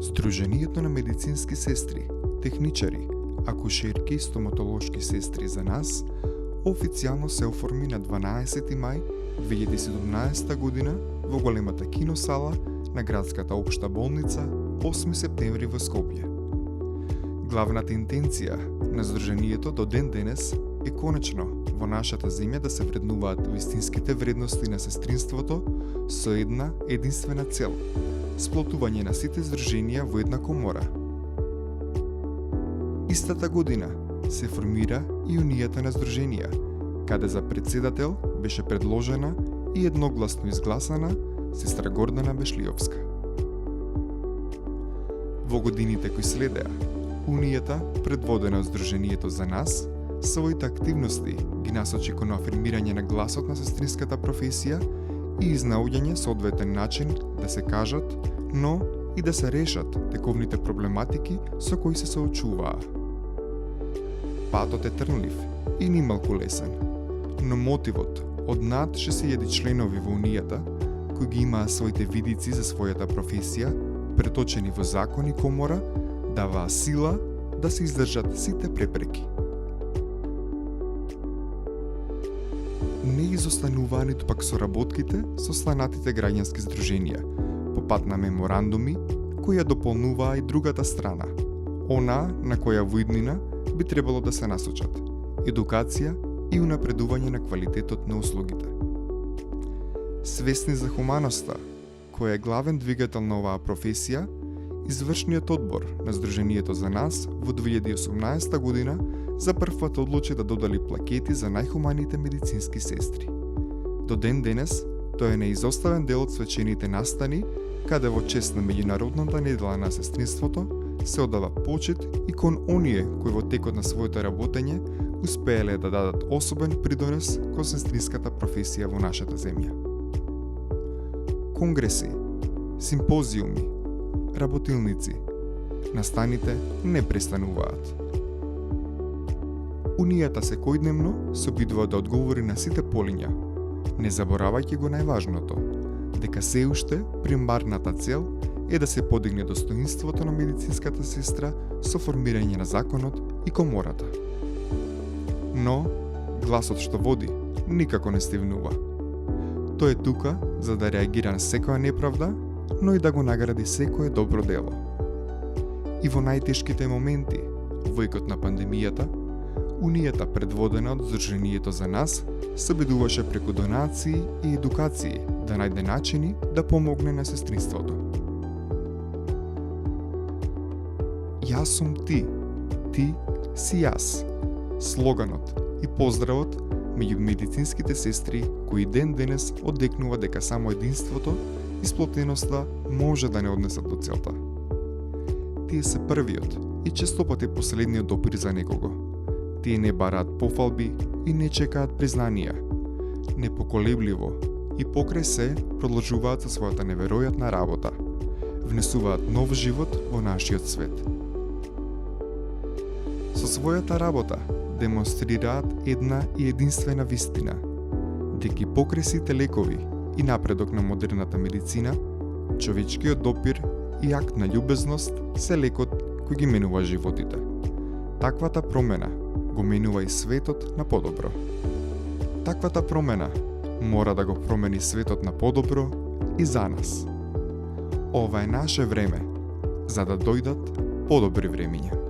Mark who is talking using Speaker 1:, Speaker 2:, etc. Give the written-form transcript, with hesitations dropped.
Speaker 1: Сдруженијето на медицински сестри, техничари, акушерки и стоматолошки сестри за нас официјално се оформи на 12 мај 2017 година во големата киносала на градската општа болница 8 септември во Скопје. Главната интенција на Сдруженијето до ден денес е конечно во нашата земја да се вреднуваат вистинските вредности на сестринството со една единствена цел – сплотување на сите здруженија во една комора. Истата година се формира и Унијата на здруженија, каде за председател беше предложена и едногласно изгласана сестра Гордана Бешлиовска. Во годините кои следеа, Унијата, предводена од Сдруженијето за нас, своите активности ги насочи кон афирмирање на гласот на сестринската професија и изнаоѓање соодветен начин да се кажат, но и да се решат тековните проблематики со кои се соочуваа. Патот е трнлив и нималку лесен, но мотивот од над 6000 членови во Унијата, кои ги имаа своите видици за својата професија, преточени во закон и комора, даваа сила да се издржат сите препреки. Не изостануваа ниту пак соработките со останатите граѓански здруженија, по пат на меморандуми кои ја дополнуваа и другата страна, онаа на која во иднина би требало да се насочат – едукација и унапредување на квалитетот на услугите. Свесни за хуманоста, која е главен двигател на оваа професија, Извршниот одбор на Сдруженијето за нас во 2018 година за прв пат одлучи да додели плакети за најхуманите медицински сестри. До ден денес, тој е неизоставен дел од свечените настани, каде во чест на Меѓународната недела на сестринството се одава почит и кон оние кои во текот на своето работење успееле да дадат особен придонес кон сестринската професија во нашата земја. Конгреси, симпозиуми, работилници, настаните не престануваат. Унијата секојдневно се обидува да одговори на сите полиња, не заборавајќи го најважното, дека се уште примарната цел е да се подигне достоинството на медицинската сестра со формирање на законот и комората. Но, гласот што води никако не стивнува. Тој е тука за да реагира на секоја неправда, но и да го награди секое добро дело. И во најтешките моменти, во екот на пандемијата, Унијата, предводена од Сдруженијето за нас, се обидуваше преку донации и едукации да најде начини да помогне на сестринството. Јас сум ти, ти си јас. Слоганот и поздравот меѓу медицинските сестри кои ден денес одекнува дека само единството и сплотеноста може да не однесат до целта. Тие се првиот и често пати последниот допир за некого. Тие не бараат пофалби и не чекаат признанија. Непоколебливо и покрај се продолжуваат со својата неверојатна работа. Внесуваат нов живот во нашиот свет. Со својата работа демонстрираат една и единствена вистина, дека покрај сите лекови и напредок на модерната медицина, човечкиот допир и акт на љубезност се лекот кој ги менува животите. Таквата промена го менува и светот на подобро. Таквата промена мора да го промени светот на подобро и за нас. Ова е наше време, за да дојдат подобри времиња.